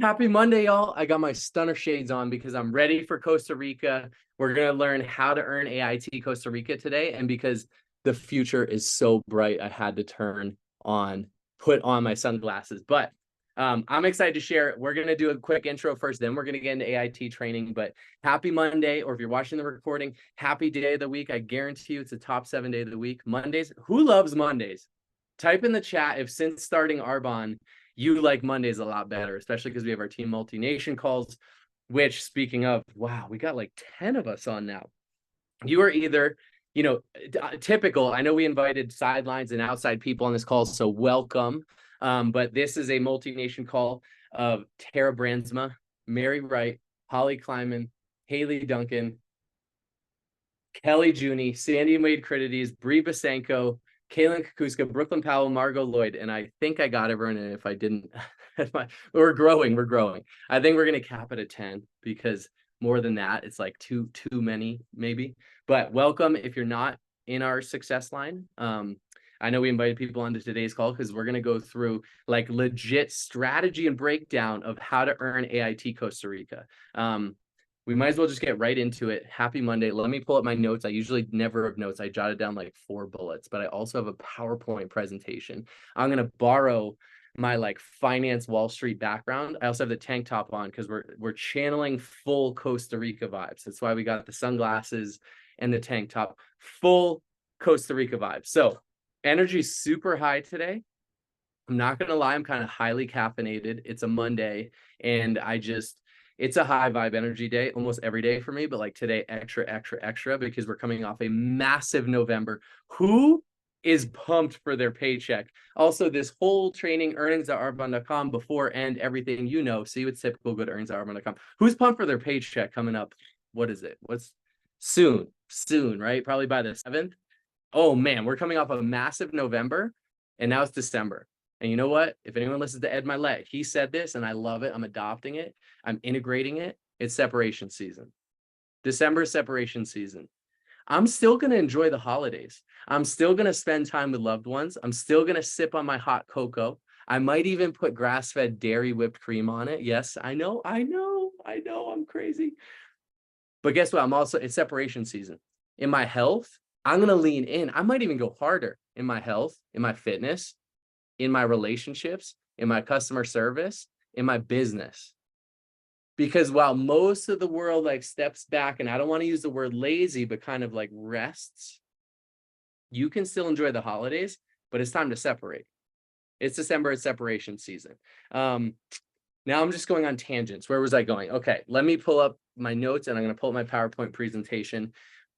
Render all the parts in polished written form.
Happy Monday, y'all. I got my stunner shades on because I'm ready for Costa Rica. We're going to learn how to earn AIT Costa Rica today. And because the future is so bright, I had to put on my sunglasses. But I'm excited to share. We're going to do a quick intro first, then we're going to get into AIT training. But happy Monday, or if you're watching the recording, happy day of the week. I guarantee you it's a top 7 day of the week. Mondays. Who loves Mondays? Type in the chat if since starting Arbonne, you like Mondays a lot better, especially because we have our team multi-nation calls, which, speaking of, wow, we got like 10 of us on now. You are either, typical. I know we invited sidelines and outside people on this call, so welcome. But this is a multi-nation call of Tara Brandsma, Mary Wright, Holly Kleiman, Haley Duncan, Kelly Juni, Sandy Wade Critides, Bree Basenko, Kaylin Kukuska, Brooklyn Powell, Margot Lloyd, and I think I got everyone. And if I didn't, we're growing. I think we're gonna cap it at 10 because more than that, it's like too many maybe. But welcome if you're not in our success line. I know we invited people onto today's call because we're gonna go through like legit strategy and breakdown of how to earn AIT Costa Rica. We might as well just get right into it. Happy Monday. Let me pull up my notes. I usually never have notes. I jotted down like 4 bullets, but I also have a PowerPoint presentation. I'm going to borrow my like finance Wall Street background. I also have the tank top on because we're channeling full Costa Rica vibes. That's why we got the sunglasses and the tank top, full Costa Rica vibes. So energy is super high today. I'm not going to lie. I'm kind of highly caffeinated. It's a Monday and it's a high vibe energy day almost every day for me, but like today, extra, because we're coming off a massive November. Who is pumped for their paycheck? Also, this whole training, earnings.arbonne.com, before and everything, see what's typical, good earnings.arbonne.com. Who's pumped for their paycheck coming up? What is it? What's soon, right? Probably by the 7th. Oh man, we're coming off a massive November and now it's December. And you know what? If anyone listens to Ed Milet, he said this and I love it. I'm adopting it. I'm integrating it. It's separation season. December is separation season. I'm still going to enjoy the holidays. I'm still going to spend time with loved ones. I'm still going to sip on my hot cocoa. I might even put grass-fed dairy whipped cream on it. Yes, I know, I'm crazy. But guess what? It's separation season. In my health, I'm going to lean in. I might even go harder in my health, in my fitness, in my relationships, in my customer service, in my business. Because while most of the world like steps back, and I don't want to use the word lazy, but kind of like rests, you can still enjoy the holidays, but it's time to separate. It's December, it's separation season. Now I'm just going on tangents. Where was I going? Okay, let me pull up my notes and I'm going to pull up my PowerPoint presentation.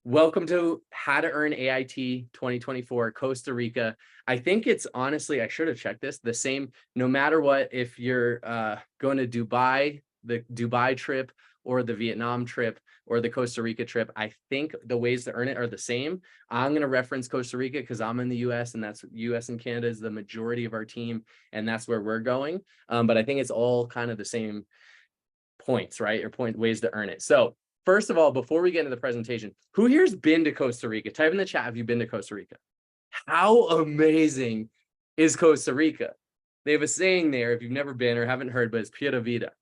Welcome to How to Earn AIT 2024 Costa Rica. I think it's honestly, I should have checked this, the same, no matter what, if you're going to Dubai, the Dubai trip or the Vietnam trip or the Costa Rica trip, I think the ways to earn it are the same. I'm going to reference Costa Rica because I'm in the US and that's US and Canada is the majority of our team and that's where we're going. But I think it's all kind of the same points, right? Or ways to earn it. So first of all, before we get into the presentation, who here's been to Costa Rica? Type in the chat, have you been to Costa Rica? How amazing is Costa Rica? They have a saying there, if you've never been or haven't heard, but it's Pura Vida.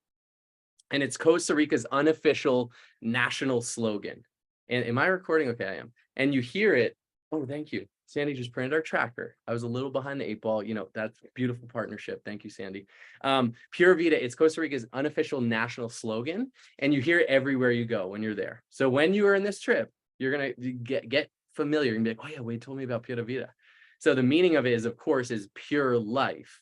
And it's Costa Rica's unofficial national slogan. And am I recording? Okay, I am. And you hear it. Oh, thank you. Sandy just printed our tracker. I was a little behind the 8 ball. That's a beautiful partnership. Thank you, Sandy. Pura Vida, it's Costa Rica's unofficial national slogan. And you hear it everywhere you go when you're there. So when you are in this trip, you're going to get familiar and be like, oh yeah, Wade told me about Pura Vida. So the meaning of it is, of course, is pure life.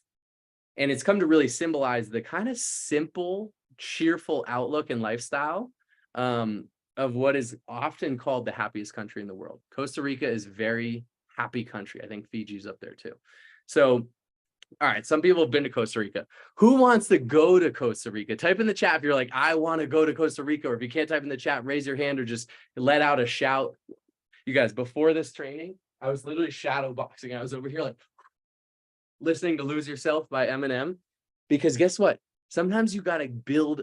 And it's come to really symbolize the kind of simple, cheerful outlook and lifestyle of what is often called the happiest country in the world. Costa Rica is very happy country. I think Fiji's up there too. So, all right, some people have been to Costa Rica. Who wants to go to Costa Rica? Type in the chat if you're like, I want to go to Costa Rica, or if you can't type in the chat, raise your hand or just let out a shout. You guys, before this training, I was literally shadow boxing. I was over here like listening to Lose Yourself by Eminem, because guess what? Sometimes you got to build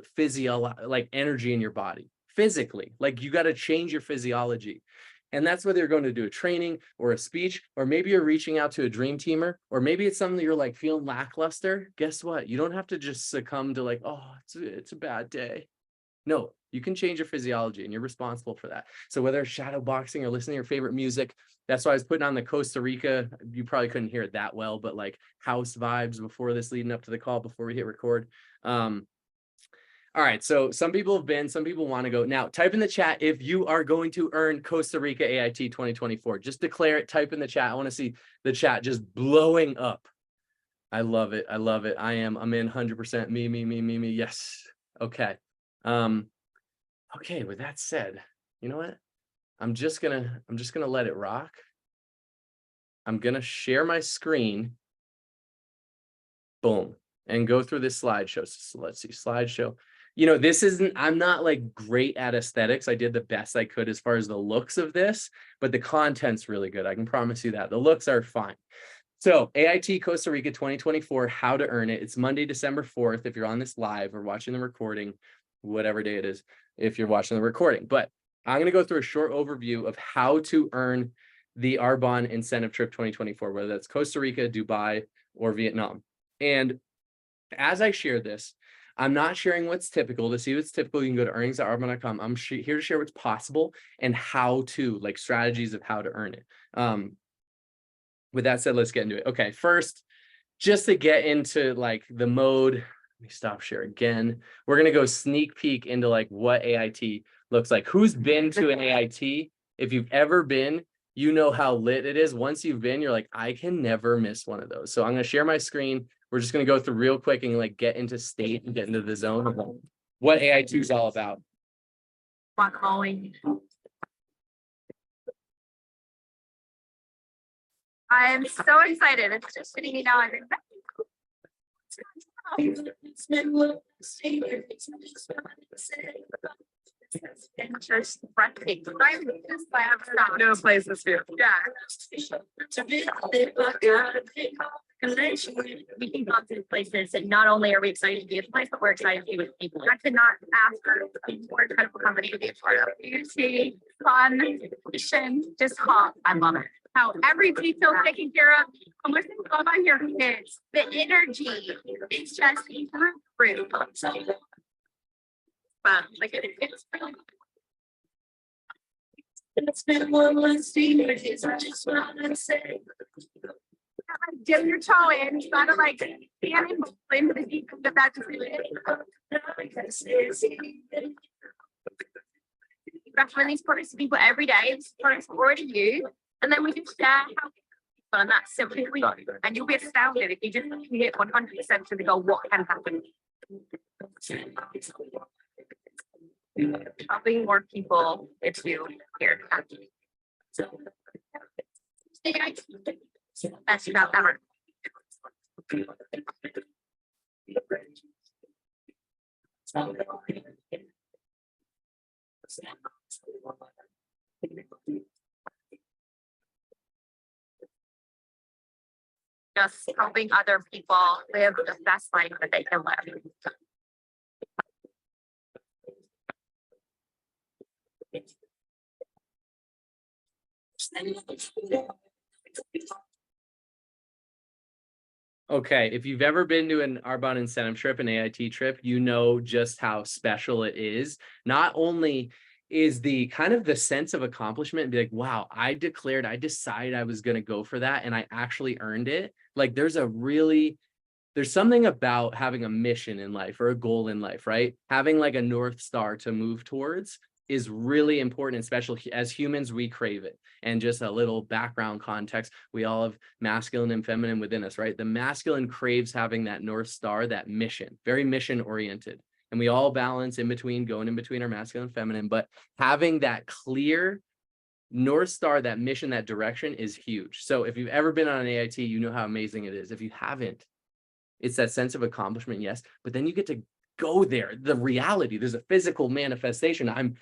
like energy in your body physically. Like you got to change your physiology. And that's whether you're going to do a training or a speech, or maybe you're reaching out to a dream teamer, or maybe it's something that you're like feeling lackluster. Guess what? You don't have to just succumb to like, oh, it's a bad day. No, you can change your physiology and you're responsible for that. So whether it's shadow boxing or listening to your favorite music, that's why I was putting on the Costa Rica. You probably couldn't hear it that well, but like house vibes before this, leading up to the call, before we hit record. All right, so some people have been, some people want to go. Now, type in the chat if you are going to earn Costa Rica AIT 2024. Just declare it, type in the chat. I want to see the chat just blowing up. I love it. I love it. I'm in 100%. Me. Yes. Okay. Okay, with that said, you know what? I'm just gonna let it rock. I'm gonna share my screen. Boom. And go through this slideshow. So let's see, slideshow. You know, this isn't, I'm not like great at aesthetics. I did the best I could as far as the looks of this, but the content's really good. I can promise you that. The looks are fine. So AIT Costa Rica 2024, how to earn it. It's Monday, December 4th. If you're on this live or watching the recording, whatever day it is, if you're watching the recording. But I'm going to go through a short overview of how to earn the Arbonne Incentive Trip 2024, whether that's Costa Rica, Dubai, or Vietnam. And as I share this, I'm not sharing what's typical. To see what's typical, you can go to earnings.arbonne.com. I'm here to share what's possible and how to, like, strategies of how to earn it. With that said, let's get into it. Okay, first, just to get into like the mode, let me stop share again. We're going to go sneak peek into like what AIT looks like. Who's been to an AIT? If you've ever been, you know how lit it is. Once you've been, you're like, I can never miss one of those. So I'm going to share my screen. We're just going to go through real quick and like get into state and get into the zone of what AIT is all about. I'm so excited. It's just hitting me now. Just breathtaking. No place is here. Yeah. We can go to places that not only are we excited to be at the place, but we're excited to be with people. I could not ask for a more incredible company to be a part of. Beauty, fun, mission, just hot. I love it. How every detail taken care of. I'm listening to all about your kids. The energy is just through. But like it's really. It's been one last year. I just want to say. Dip your toe in. You gotta like stand and into the deep of the back of the recommend these products to people every day. These products are already used, and then we just share how fun that's simply free. And you'll be astounded if you just hit 100% to the goal. What can happen? Helping more people into here. Best about ever. Just helping other people live the best life that they can live. Okay, if you've ever been to an Arbonne incentive trip, an AIT trip, you know just how special it is. Not only is the kind of the sense of accomplishment and be like, wow, I decided I was going to go for that and I actually earned it. Like there's something about having a mission in life or a goal in life, right? Having like a North Star to move towards is really important and special. As humans, we crave it. And just a little background context, we all have masculine and feminine within us, right? The masculine craves having that North Star, that mission, very mission oriented. And we all balance in between, going in between our masculine and feminine, but having that clear North Star, that mission, that direction is huge. So if you've ever been on an AIT, you know how amazing it is. If you haven't, it's that sense of accomplishment, yes, but then you get to go there. The reality, there's a physical manifestation. I'm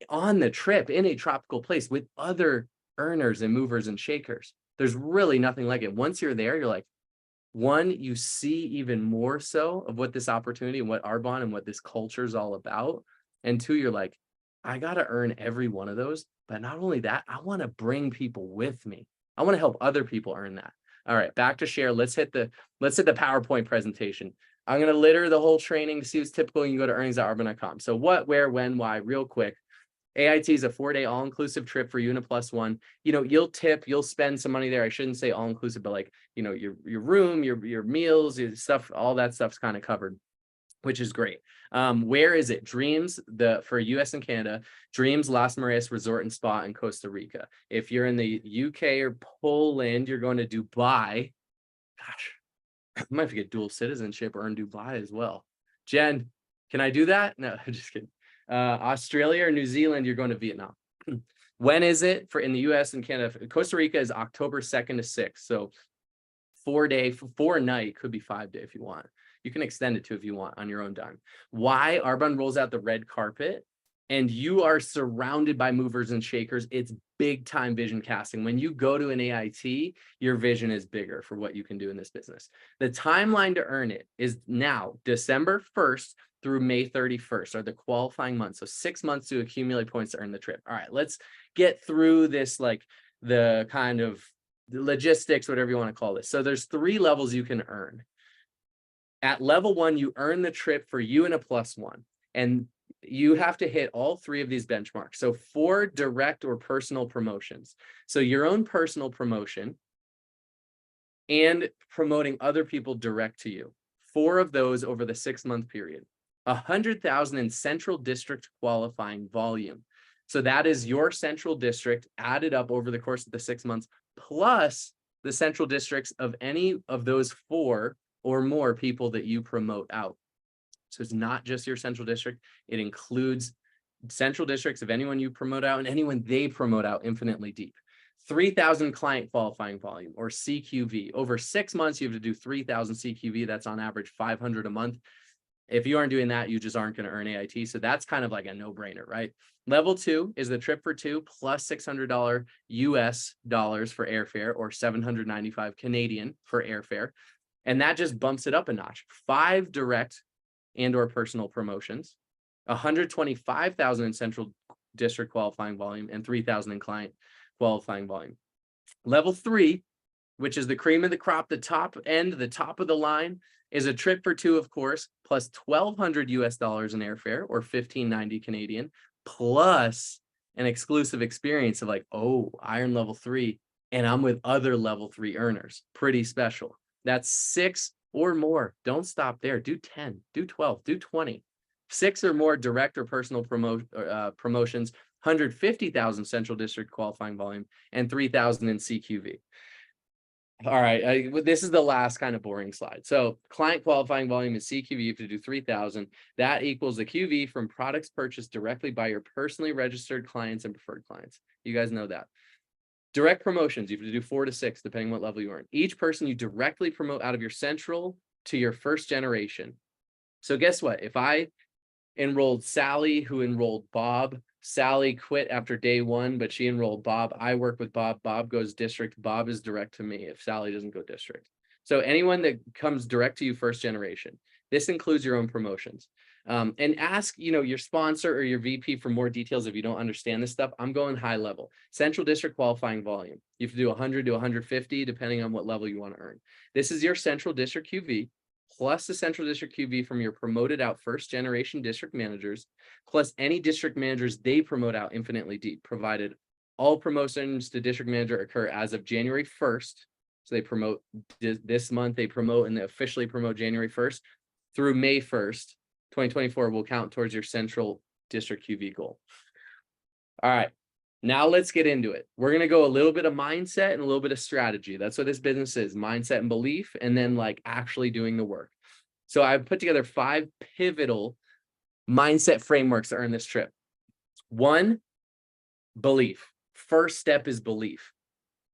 on the trip in a tropical place with other earners and movers and shakers. There's really nothing like it. Once you're there, you're like, one, you see even more so of what this opportunity and what Arbonne and what this culture is all about. And two, you're like, I got to earn every one of those. But not only that, I want to bring people with me. I want to help other people earn that. All right, back to share. Let's hit the PowerPoint presentation. I'm going to litter the whole training to see what's typical. You can go to earnings.arbonne.com. So what, where, when, why, real quick. AIT is a 4-day all-inclusive trip for you and a +1. You'll tip, you'll spend some money there. I shouldn't say all-inclusive, but like, your room, your meals, your stuff, all that stuff's kind of covered, which is great. Where is it? Dreams, for US and Canada, Dreams Las Marías Resort and Spa in Costa Rica. If you're in the UK or Poland, you're going to Dubai. Gosh, I might have to get dual citizenship or in Dubai as well. Jen, can I do that? No, I'm just kidding. Australia or New Zealand, you're going to Vietnam. When is it for in the US and Canada? Costa Rica is October 2nd to 6th. So 4-day, 4-night, could be 5-day if you want. You can extend it to if you want on your own dime. Why? Arbonne rolls out the red carpet and you are surrounded by movers and shakers. It's big time vision casting. When you go to an AIT, your vision is bigger for what you can do in this business. The timeline to earn it is now December 1st through May 31st are the qualifying months. So 6 months to accumulate points to earn the trip. All right, let's get through this, like the kind of the logistics, whatever you want to call this. So there's 3 levels you can earn. At level 1, you earn the trip for you and a +1. And you have to hit all 3 of these benchmarks. So 4 direct or personal promotions. So your own personal promotion and promoting other people direct to you. 4 of those over the 6-month period. 100,000 in central district qualifying volume. So that is your central district added up over the course of the 6 months, plus the central districts of any of those 4 or more people that you promote out. So it's not just your central district. It includes central districts of anyone you promote out and anyone they promote out infinitely deep. 3,000 client qualifying volume, or CQV. Over 6 months, you have to do 3,000 CQV. That's on average 500 a month. If you aren't doing that, you just aren't going to earn AIT. So that's kind of like a no-brainer, right? Level 2 is the trip for 2 plus $600 US dollars for airfare, or 795 Canadian for airfare. And that just bumps it up a notch. 5 direct and or personal promotions, 125,000 in central district qualifying volume, and 3,000 in client qualifying volume. Level 3, which is the cream of the crop, the top end, the top of the line, is a trip for 2, of course, plus 1,200 US dollars in airfare, or 1,590 Canadian, plus an exclusive experience of like, oh, Iron level 3, and I'm with other level 3 earners. Pretty special. That's 6 or more. Don't stop there. Do 10, do 12, do 20. 6 or more direct or personal promotions, 150,000 central district qualifying volume, and 3,000 in CQV. All right, this is the last kind of boring slide. So client qualifying volume is CQV. You have to do 3,000. That equals the QV from products purchased directly by your personally registered clients and preferred clients. You guys know that. Direct promotions, you have to do 4 to 6, depending what level you earn. Each person you directly promote out of your central to your first generation. So guess what? If I enrolled Sally, who enrolled Bob, Sally quit after day 1, but she enrolled Bob. I work with Bob. Bob goes district. Bob is direct to me if Sally doesn't go district. So anyone that comes direct to you first generation, this includes your own promotions. And ask, your sponsor or your VP for more details if you don't understand this stuff. I'm going high level. Central district qualifying volume. You have to do 100 to 150, depending on what level you want to earn. This is your central district QV, plus the central district QV from your promoted out first generation district managers, plus any district managers they promote out infinitely deep, provided all promotions to district manager occur as of January 1st. So they promote this month, they promote and they officially promote January 1st through May 1st. 2024 will count towards your central district QV goal. All right, now let's get into it. We're going to go a little bit of mindset and a little bit of strategy. That's what this business is, mindset and belief, and then like actually doing the work. So I've put together 5 pivotal mindset frameworks to earn this trip. 1, belief. First step is belief.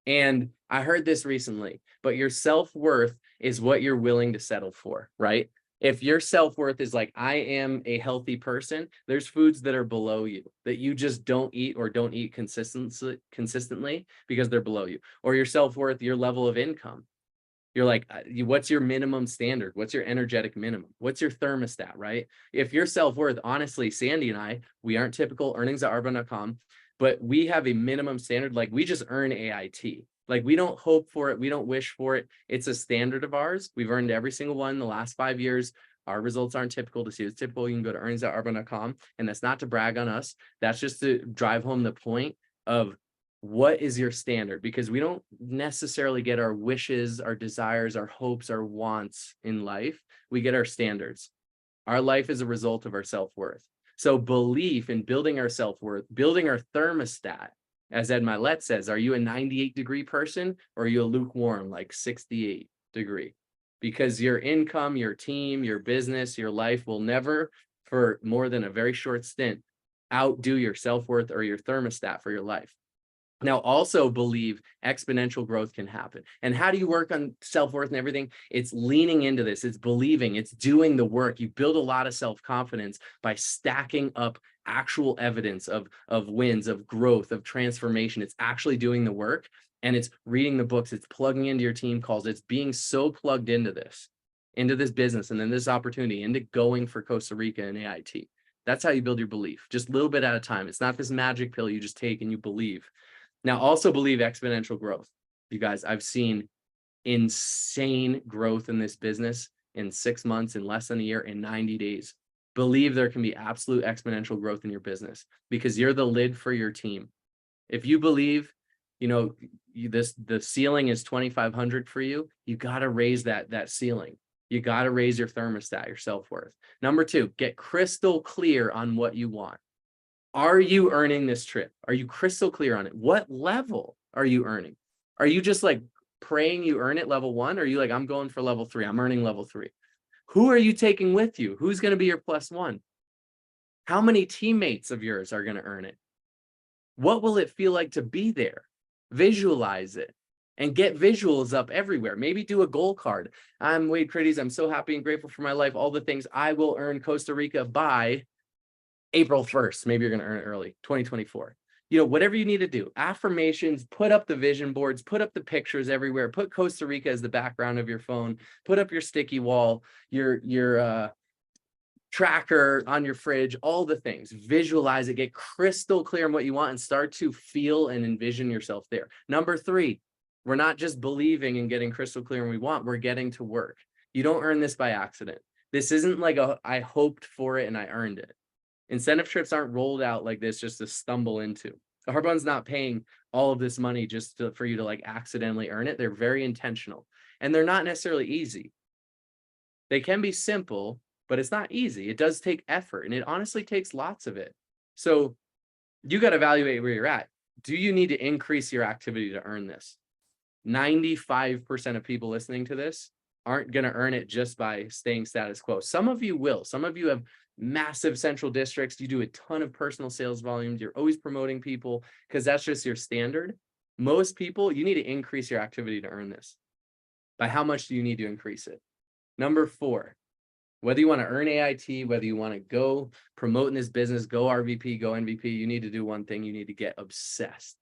And I heard this recently, but your self-worth is what you're willing to settle for, right? If your self-worth is like, I am a healthy person, there's foods that are below you that you just don't eat or don't eat consistently because they're below you. Or your self-worth, your level of income. You're like, what's your minimum standard? What's your energetic minimum? What's your thermostat, right? If your self-worth, honestly, Sandy and I, we aren't typical earnings at arbonne.com, but we have a minimum standard. Like we just earn AIT. Like we don't hope for it. We don't wish for it. It's a standard of ours. We've earned every single one in the last 5 years. Our results aren't typical. To see what's typical, you can go to earnings.arbonne.com. And that's not to brag on us. That's just to drive home the point of what is your standard? Because we don't necessarily get our wishes, our desires, our hopes, our wants in life. We get our standards. Our life is a result of our self-worth. So belief in building our self-worth, building our thermostat, as Ed Milet says, are you a 98-degree person or are you a lukewarm, like 68-degree? Because your income, your team, your business, your life will never, for more than a very short stint, outdo your self-worth or your thermostat for your life. Now, also believe exponential growth can happen. And how do you work on self-worth and everything? It's leaning into this. It's believing. It's doing the work. You build a lot of self-confidence by stacking up actual evidence of wins, of growth, of transformation. It's actually doing the work, and it's reading the books. It's plugging into your team calls. It's being so plugged into this business, and then this opportunity, into going for Costa Rica and AIT. That's how you build your belief, just a little bit at a time. It's not this magic pill you just take and you believe. Now, also believe exponential growth. You guys, I've seen insane growth in this business in 6 months, in less than a year, in 90 days. Believe there can be absolute exponential growth in your business because you're the lid for your team. If you believe, the ceiling is 2,500 for you, you got to raise that ceiling. You got to raise your thermostat, your self-worth. Number 2, get crystal clear on what you want. Are you earning this trip? Are you crystal clear on it? What level are you earning? Are you just like praying you earn it level 1? Or are you like, I'm going for level 3. I'm earning level 3. Who are you taking with you? Who's going to be your +1? How many teammates of yours are going to earn it? What will it feel like to be there? Visualize it and get visuals up everywhere. Maybe do a goal card. I'm Wade Critties. I'm so happy and grateful for my life. All the things I will earn Costa Rica by April 1st, maybe you're going to earn it early, 2024. Whatever you need to do, affirmations, put up the vision boards, put up the pictures everywhere, put Costa Rica as the background of your phone, put up your sticky wall, your tracker on your fridge, all the things. Visualize it, get crystal clear on what you want, and start to feel and envision yourself there. Number 3, we're not just believing and getting crystal clear on what we want, we're getting to work. You don't earn this by accident. This isn't like I hoped for it and I earned it. Incentive trips aren't rolled out like this just to stumble into. Arbonne's not paying all of this money just for you to like accidentally earn it. They're very intentional, and they're not necessarily easy. They can be simple, but it's not easy. It does take effort, and it honestly takes lots of it. So you got to evaluate where you're at. Do you need to increase your activity to earn this? 95% of people listening to this aren't going to earn it just by staying status quo. Some of you will. Some of you have massive central districts. You do a ton of personal sales volumes. You're always promoting people because that's just your standard. Most people, you need to increase your activity to earn this. By how much do you need to increase it? Number 4, whether you want to earn AIT, whether you want to go promote in this business, go RVP, go MVP, you need to do one thing. You need to get obsessed.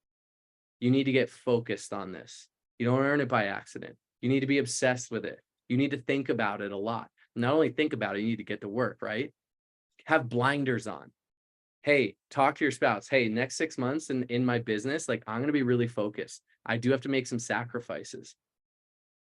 You need to get focused on this. You don't earn it by accident. You need to be obsessed with it. You need to think about it a lot. Not only think about it, you need to get to work, right? Have blinders on. Hey, talk to your spouse. Hey, next 6 months in my business, like I'm going to be really focused. I do have to make some sacrifices.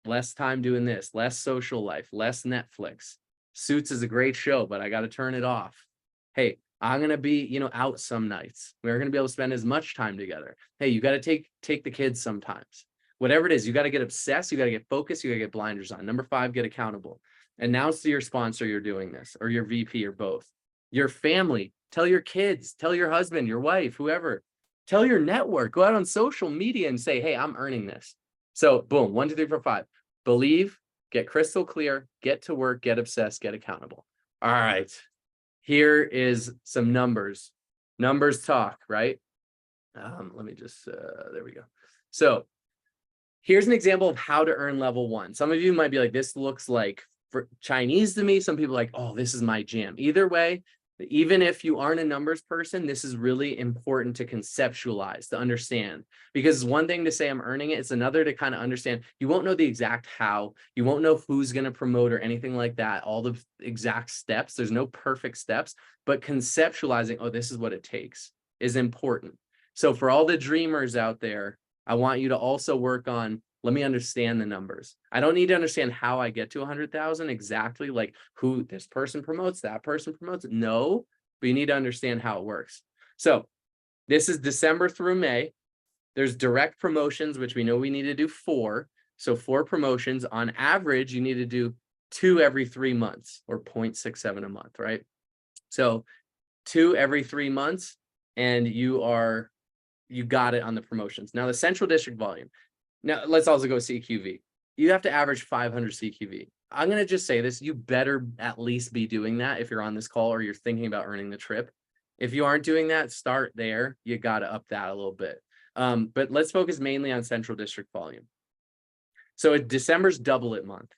Less time doing this, less social life, less Netflix. Suits is a great show, but I got to turn it off. Hey, I'm going to be, out some nights. We're going to be able to spend as much time together. Hey, you got to take the kids sometimes. Whatever it is, you got to get obsessed. You got to get focused. You got to get blinders on. Number 5, get accountable. Announce to your sponsor you're doing this, or your VP, or both. Your family, tell your kids, tell your husband, your wife, whoever, tell your network, go out on social media and say, hey, I'm earning this. So boom, 1, 2, 3, 4, 5, believe, get crystal clear, get to work, get obsessed, get accountable. All right, here is some numbers. Numbers talk, right? Let me just, there we go. So here's an example of how to earn level 1. Some of you might be like, this looks like for Chinese to me. Some people are like, oh, this is my jam. Either way, Even if you aren't a numbers person, this is really important to conceptualize, to understand. Because it's one thing to say I'm earning it, it's another to kind of understand. You won't know the exact how, you won't know who's going to promote or anything like that, all the exact steps. There's no perfect steps, but conceptualizing, oh, this is what it takes, is important. So for all the dreamers out there, I want you to also work on, let me understand the numbers. I don't need to understand how I get to 100,000 exactly, like who this person promotes, that person promotes. No, but you need to understand how it works. So this is December through May. There's direct promotions, which we know we need to do 4. So 4 promotions on average, you need to do 2 every 3 months, or 0.67 a month, right? So 2 every 3 months, and you got it on the promotions. Now the central district volume. Now let's also go CQV. You have to average 500 CQV. I'm going to just say this, you better at least be doing that if you're on this call or you're thinking about earning the trip. If you aren't doing that, start there. You got to up that a little bit. But let's focus mainly on central district volume. So December's double it month.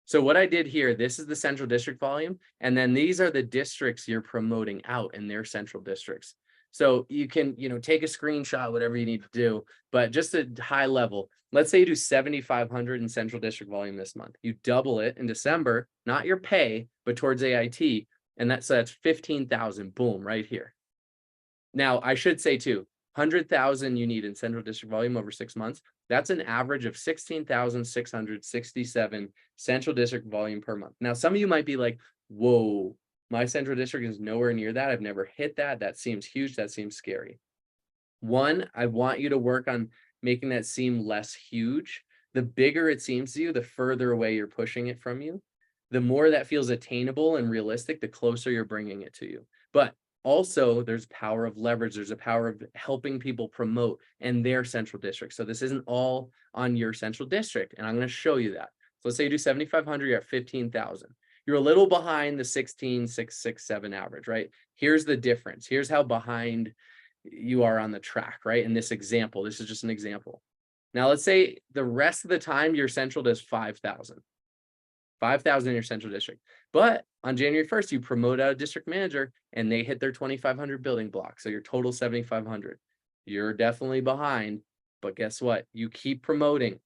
So what I did here, this is the central district volume, and then these are the districts you're promoting out in their central districts. So you can, take a screenshot, whatever you need to do, but just a high level, let's say you do 7,500 in central district volume this month. You double it in December, not your pay, but towards AIT. And that's 15,000, boom, right here. Now I should say too, 100,000 you need in central district volume over 6 months. That's an average of 16,667 central district volume per month. Now, some of you might be like, whoa, my central district is nowhere near that. I've never hit that. That seems huge. That seems scary. One, I want you to work on making that seem less huge. The bigger it seems to you, the further away you're pushing it from you. The more that feels attainable and realistic, the closer you're bringing it to you. But also, there's power of leverage. There's a power of helping people promote in their central district. So this isn't all on your central district, and I'm going to show you that. So let's say you do 7,500, you're at 15,000. You're a little behind the 16,667 average, right? Here's the difference. Here's how behind you are on the track, right? In this example, this is just an example. Now, let's say the rest of the time your central does 5,000. 5,000 in your central district. But on January 1st, you promote out a district manager and they hit their 2,500 building block. So your total 7,500. You're definitely behind, but guess what? You keep promoting.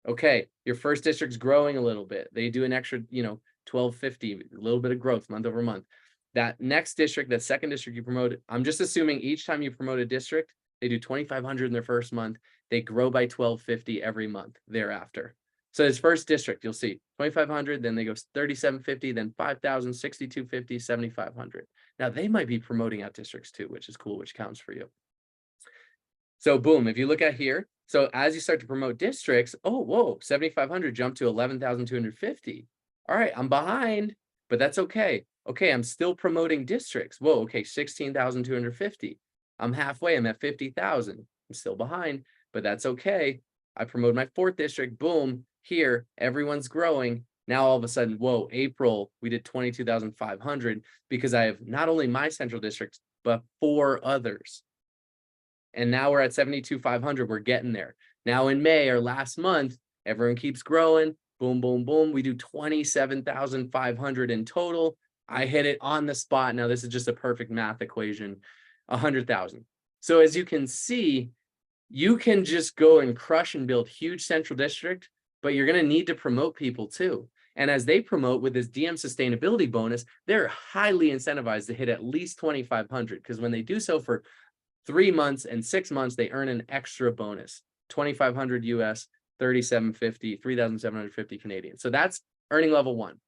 Okay, your first district's growing a little bit. They do an extra, 1,250, a little bit of growth month over month. That next district, that second district you promote, I'm just assuming each time you promote a district, they do 2,500 in their first month. They grow by 1,250 every month thereafter. So this first district, you'll see 2,500, then they go 3,750, then 5,000, 6,250, 7,500. Now they might be promoting out districts too, which is cool, which counts for you. So boom, if you look at here, so as you start to promote districts, oh, whoa, 7,500 jumped to 11,250. All right, I'm behind, but that's okay. Okay, I'm still promoting districts. Whoa, okay, 16,250. I'm halfway, I'm at 50,000. I'm still behind, but that's okay. I promote my fourth district, boom, here, everyone's growing. Now all of a sudden, whoa, April, we did 22,500 because I have not only my central districts, but 4 others. And now we're at 72,500, we're getting there. Now in May or last month, everyone keeps growing, boom, boom, boom. We do 27,500 in total. I hit it on the spot. Now this is just a perfect math equation, 100,000. So as you can see, you can just go and crush and build huge central district, but you're going to need to promote people too. And as they promote with this DM sustainability bonus, they're highly incentivized to hit at least 2,500 because when they do so for 3 months and 6 months, they earn an extra bonus, 2,500 US, 3,750, 3,750 Canadian. So that's earning level 1.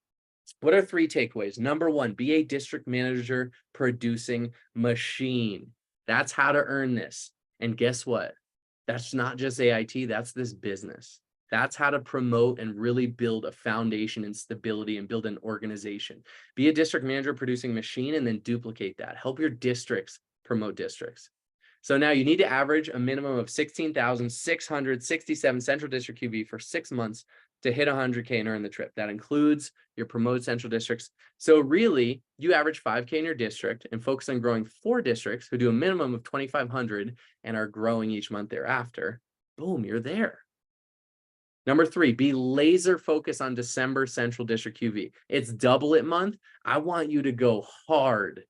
What are 3 takeaways? Number 1, be a district manager producing machine. That's how to earn this. And guess what? That's not just AIT, that's this business. That's how to promote and really build a foundation and stability and build an organization. Be a district manager producing machine and then duplicate that. Help your districts promote districts. So now you need to average a minimum of 16,667 central district QV for 6 months to hit 100K and earn the trip. That includes your promoted central districts. So really, you average 5K in your district and focus on growing 4 districts who do a minimum of 2,500 and are growing each month thereafter. Boom, you're there. Number 3, be laser focused on December central district QV. It's double it month. I want you to go hard.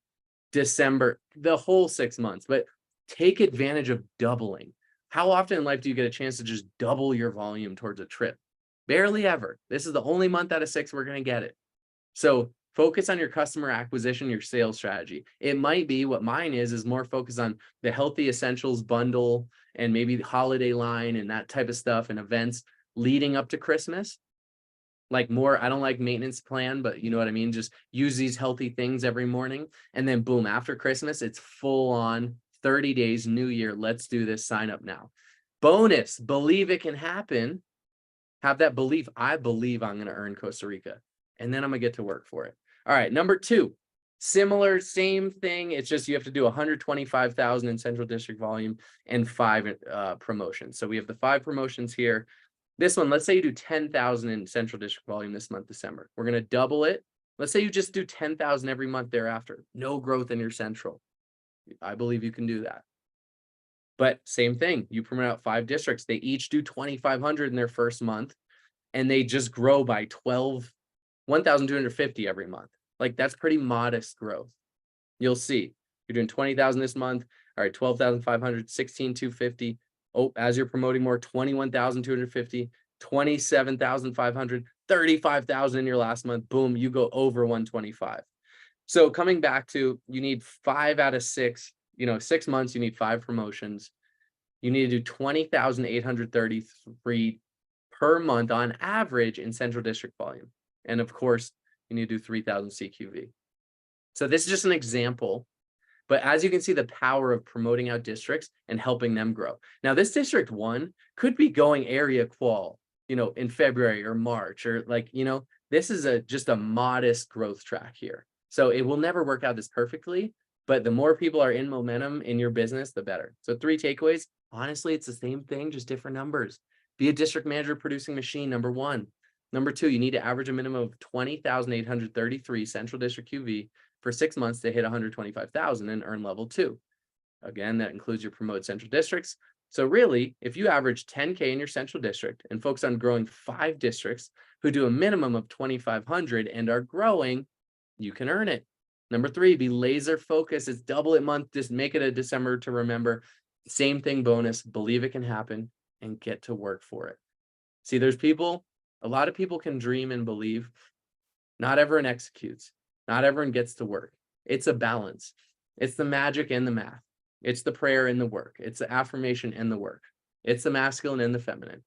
December, the whole 6 months, but take advantage of doubling. How often in life do you get a chance to just double your volume towards a trip? Barely ever. This is the only month out of 6 we're going to get it. So focus on your customer acquisition, your sales strategy. It might be what mine is more focused on the healthy essentials bundle and maybe the holiday line and that type of stuff and events leading up to Christmas. Like more, I don't like maintenance plan, but you know what I mean? Just use these healthy things every morning. And then boom, after Christmas, it's full on 30 days, new year. Let's do this. Sign up now. Bonus, believe it can happen. Have that belief. I believe I'm going to earn Costa Rica. And then I'm going to get to work for it. All right. Number 2, similar, same thing. It's just you have to do 125,000 in Central District volume and 5 promotions. So we have the 5 promotions here. This one, let's say you do 10,000 in Central District volume this month, December. We're going to double it. Let's say you just do 10,000 every month thereafter. No growth in your Central. I believe you can do that. But same thing, you promote out 5 districts. They each do 2,500 in their first month, and they just grow by 1,250 every month. Like that's pretty modest growth. You'll see. You're doing 20,000 this month. All right, 12,500, 16,250. Oh, as you're promoting more, 21,250, 27,500, 35,000 in your last month. Boom, you go over 125. So coming back to, you need 5 out of 6, 6 months, you need 5 promotions. You need to do 20,833 per month on average in Central District volume. And of course, you need to do 3,000 CQV. So this is just an example. But as you can see, the power of promoting out districts and helping them grow. Now, this District 1 could be going area qual, in February or March, or this is just a modest growth track here. So it will never work out this perfectly, but the more people are in momentum in your business, the better. So 3 takeaways. Honestly, it's the same thing, just different numbers. Be a district manager producing machine, number 1. Number 2, you need to average a minimum of 20,833 Central District QV for 6 months to hit 125,000 and earn level 2. Again, that includes your promoted Central Districts. So really, if you average 10K in your Central District and focus on growing 5 districts who do a minimum of 2,500 and are growing, you can earn it. Number 3, be laser focused. It's double it month. Just make it a December to remember. Same thing, bonus, believe it can happen and get to work for it. See, a lot of people can dream and believe. Not everyone executes. Not everyone gets to work. It's a balance. It's the magic and the math. It's the prayer and the work. It's the affirmation and the work. It's the masculine and the feminine.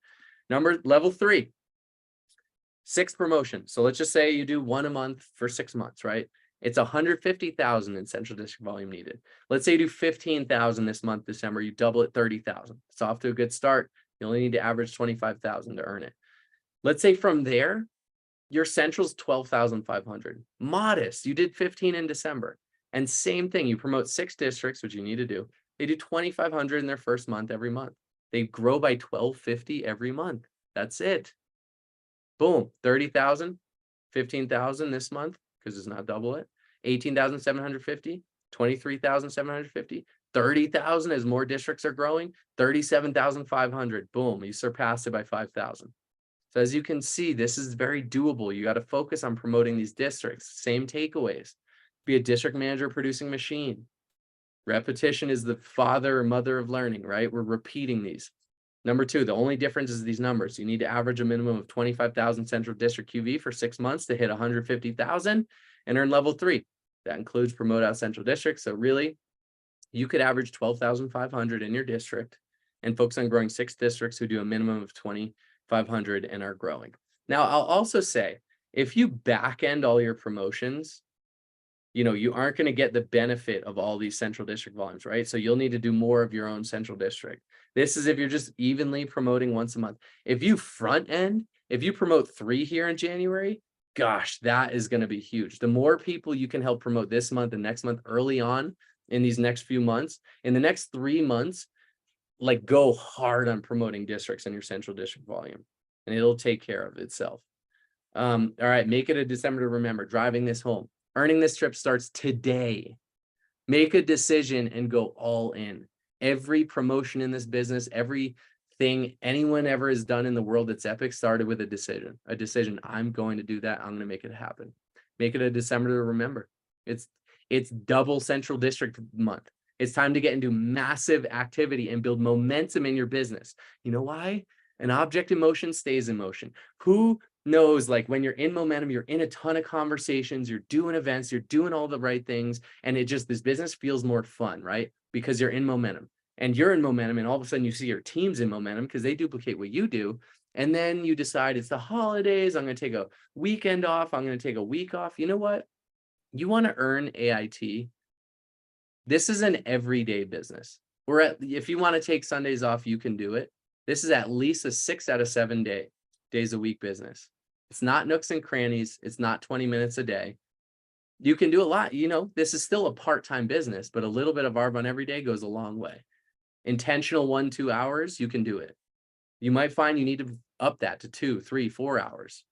Level 3, 6 promotions. So let's just say you do 1 a month for 6 months, right? It's 150,000 in Central District volume needed. Let's say you do 15,000 this month, December, you double it, 30,000. It's off to a good start. You only need to average 25,000 to earn it. Let's say from there, your Central's 12,500. Modest. You did 15 in December. And same thing, you promote 6 districts, which you need to do. They do 2,500 in their first month every month. They grow by 1,250 every month. That's it. Boom, 30,000, 15,000 this month, because it's not double it. 18,750, 23,750, 30,000 as more districts are growing, 37,500. Boom, you surpassed it by 5,000. So as you can see, this is very doable. You got to focus on promoting these districts. Same takeaways. Be a district manager producing machine. Repetition is the father or mother of learning, right? We're repeating these. Number 2, the only difference is these numbers. You need to average a minimum of 25,000 Central District QV for 6 months to hit 150,000 and earn level 3. That includes promote out Central District. So really, you could average 12,500 in your district and focus on growing 6 districts who do a minimum of 2,500 and are growing. Now, I'll also say, if you back end all your promotions, you aren't going to get the benefit of all these Central District volumes, right? So you'll need to do more of your own Central District. This is if you're just evenly promoting once a month. If you front end, if you promote 3 here in January, gosh, that is going to be huge. The more people you can help promote this month and next month early on in these next few months, in the next 3 months, go hard on promoting districts in your Central District volume, and it'll take care of itself. All right, make it a December to remember. Driving this home. Earning this trip starts today. Make a decision and go all in. Every promotion in this business, everything anyone ever has done in the world that's epic started with a decision. A decision, I'm going to do that. I'm going to make it happen. Make it a December to remember. It's double Central District month. It's time to get into massive activity and build momentum in your business. You know why? An object in motion stays in motion. Who knows, like when you're in momentum, you're in a ton of conversations, you're doing events, you're doing all the right things, and this business feels more fun, right? Because you're in momentum and you're in momentum, and all of a sudden you see your team's in momentum because they duplicate what you do. And then you decide it's the holidays, I'm going to take a weekend off, I'm going to take a week off. You know what? You want to earn AIT. This is an everyday business. If you want to take Sundays off, you can do it. This is at least a 6 out of 7 days a week business. It's not nooks and crannies. It's not 20 minutes a day. You can do a lot. This is still a part-time business, but a little bit of Arbonne every day goes a long way. Intentional 1-2 hours, you can do it. You might find you need to up that to 2, 3, 4 hours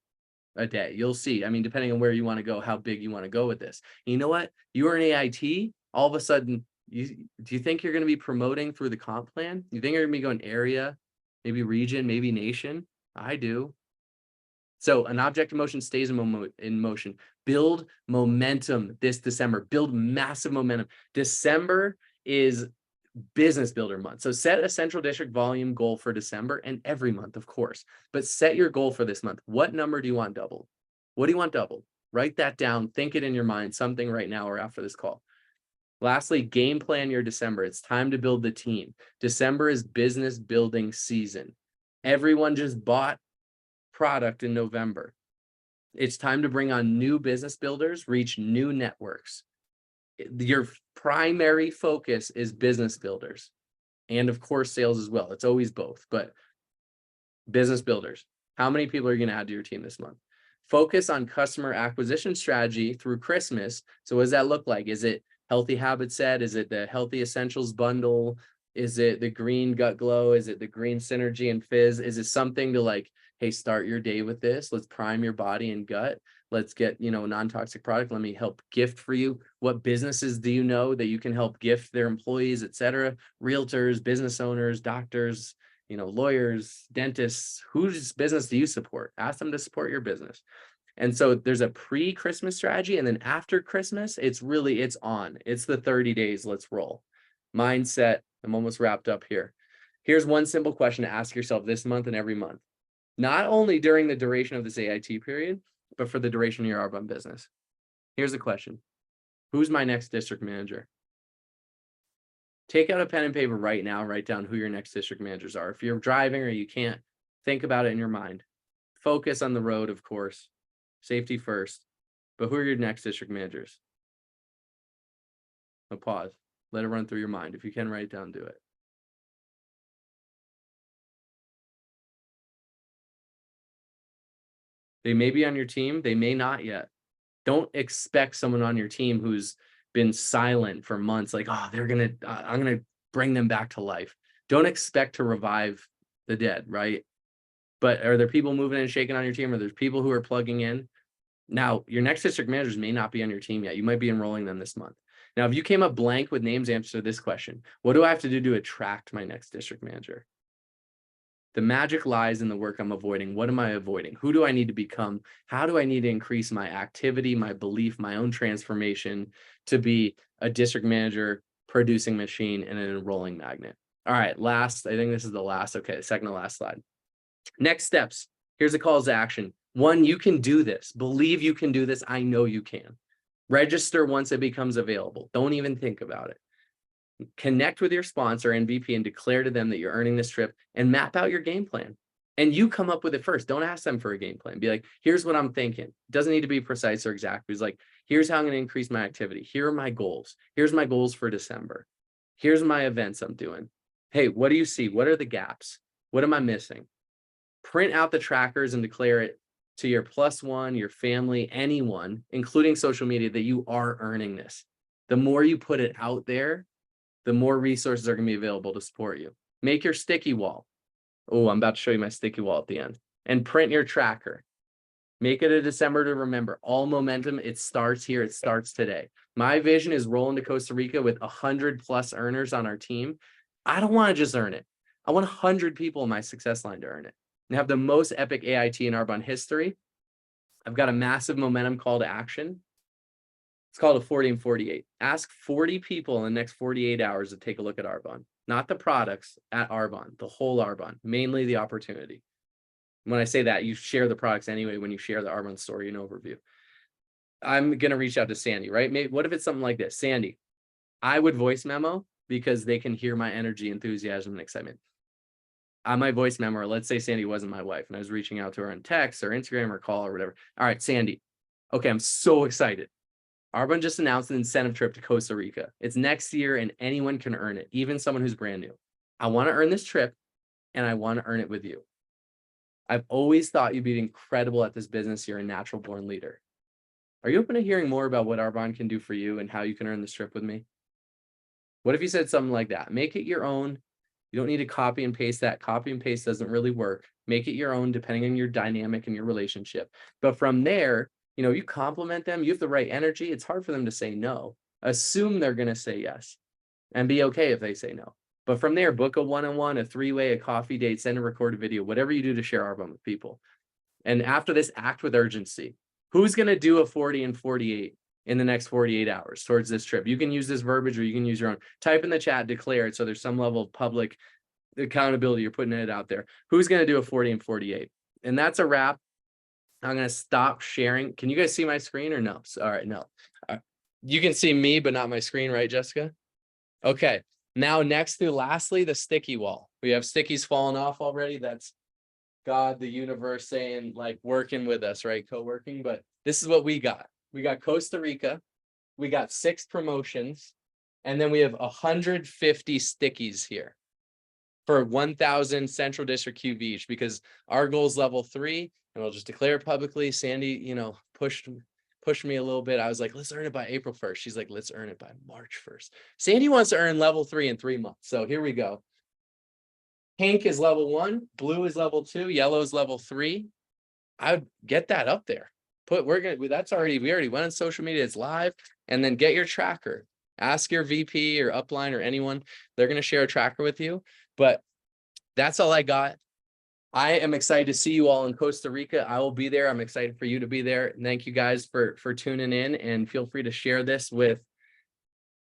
a day. You'll see. I mean, depending on where you want to go, how big you want to go with this. And you know what? You are an AIT. All of a sudden, do you think you're going to be promoting through the comp plan? You think you're going to be going area, maybe region, maybe nation? I do. So an object in motion stays in motion. Build momentum this December. Build massive momentum. December is business builder month. So set a Central District volume goal for December and every month, of course. But set your goal for this month. What number do you want doubled? What do you want doubled? Write that down. Think it in your mind, something right now or after this call. Lastly, game plan your December. It's time to build the team. December is business building season. Everyone just bought product in November. It's time to bring on new business builders, reach new networks. Your primary focus is business builders and of course sales as well. It's always both, but business builders. How many people are you going to add to your team this month? Focus on customer acquisition strategy through Christmas. So what does that look like? Is it Healthy Habit Set? Is it the Healthy Essentials bundle? Is it the Green Gut Glow? Is it the Green Synergy and Fizz? Is it something to like, hey, start your day with this. Let's prime your body and gut. Let's get, a non-toxic product. Let me help gift for you. What businesses do you know that you can help gift their employees, et cetera? Realtors, business owners, doctors, lawyers, dentists. Whose business do you support? Ask them to support your business. And so there's a pre-Christmas strategy. And then after Christmas, it's on. It's the 30 days. Let's roll. Mindset. I'm almost wrapped up here. Here's one simple question to ask yourself this month and every month. Not only during the duration of this AIT period, but for the duration of your Arbonne business. Here's the question. Who's my next district manager? Take out a pen and paper right now, write down who your next district managers are. If you're driving or you can't, think about it in your mind. Focus on the road, of course. Safety first. But who are your next district managers? Now pause. Let it run through your mind. If you can write it down, do it. They may be on your team. They may not yet. Don't expect someone on your team who's been silent for months, like, oh, I'm going to bring them back to life. Don't expect to revive the dead, right? But are there people moving and shaking on your team? Or there's people who are plugging in? Now, your next district managers may not be on your team yet. You might be enrolling them this month. Now, if you came up blank with names, answer this question. What do I have to do to attract my next district manager? The magic lies in the work I'm avoiding. What am I avoiding? Who do I need to become? How do I need to increase my activity, my belief, my own transformation to be a district manager, producing machine, and an enrolling magnet? All right, last, I think this is the last, okay, second to last slide. Next steps. Here's the calls to action. 1, you can do this. Believe you can do this. I know you can. Register once it becomes available. Don't even think about it. Connect with your sponsor and VP and declare to them that you're earning this trip and map out your game plan. And you come up with it first. Don't ask them for a game plan. Be like, here's what I'm thinking. It doesn't need to be precise or exact. It's like, here's how I'm going to increase my activity. Here are my goals. Here's my goals for December. Here's my events I'm doing. Hey, what do you see? What are the gaps? What am I missing? Print out the trackers and declare it to your +1, your family, anyone, including social media, that you are earning this. The more you put it out there, the more resources are going to be available to support you. Make your sticky wall. Oh, I'm about to show you my sticky wall at the end. And print your tracker. Make it a December to remember. All momentum, it starts here. It starts today. My vision is rolling to Costa Rica with 100+ earners on our team. I don't want to just earn it. I want 100 people in my success line to earn it and have the most epic AIT in Arbonne history. I've got a massive momentum call to action. It's called a 40 and 48. Ask 40 people in the next 48 hours to take a look at Arbonne, not the products at Arbonne, the whole Arbonne, mainly the opportunity. When I say that, you share the products anyway when you share the Arbonne story and overview. I'm going to reach out to Sandy, right? Maybe, what if it's something like this? Sandy, I would voice memo because they can hear my energy, enthusiasm, and excitement. On my voice memo, or let's say Sandy wasn't my wife and I was reaching out to her on text or Instagram or call or whatever. All right, Sandy. Okay, I'm so excited. Arbonne just announced an incentive trip to Costa Rica. It's next year and anyone can earn it, even someone who's brand new. I want to earn this trip and I want to earn it with you. I've always thought you'd be incredible at this business. You're a natural born leader. Are you open to hearing more about what Arbonne can do for you and how you can earn this trip with me? What if you said something like that? Make it your own. You don't need to copy and paste that. Copy and paste doesn't really work. Make it your own depending on your dynamic and your relationship. But from there, you compliment them. You have the right energy. It's hard for them to say no. Assume they're going to say yes and be okay if they say no. But from there, book a one-on-one, a three-way, a coffee date, send a recorded video, whatever you do to share Arbonne with people. And after this, act with urgency. Who's going to do a 40 and 48 in the next 48 hours towards this trip? You can use this verbiage or you can use your own. Type in the chat, declare it. So there's some level of public accountability. You're putting it out there. Who's going to do a 40 and 48? And that's a wrap. I'm going to stop sharing. Can you guys see my screen or no? All right, no. All right. You can see me, but not my screen, right, Jessica? Okay. Now, lastly, the sticky wall. We have stickies falling off already. That's God, the universe saying, like, working with us, right? Co-working. But this is what we got. We got Costa Rica. We got 6 promotions. And then we have 150 stickies here for 1,000 Central District QV each, because our goal is level 3. And I'll just declare it publicly. Sandy, pushed me a little bit. I was like, let's earn it by April 1st. She's like, let's earn it by March 1st. Sandy wants to earn level 3 in 3 months. So here we go. Pink is level 1, blue is level 2, yellow is level 3. I would get that up there. We already went on social media, it's live. And then get your tracker. Ask your VP or upline or anyone. They're going to share a tracker with you. But that's all I got. I am excited to see you all in Costa Rica. I will be there. I'm excited for you to be there. Thank you guys for tuning in, and feel free to share this with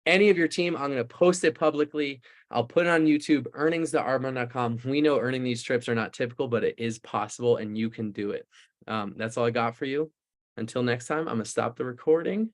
any of your team. I'm going to post it publicly. I'll put it on YouTube, earnings.arbonne.com. We know earning these trips are not typical, but it is possible and you can do it. That's all I got for you. Until next time, I'm going to stop the recording.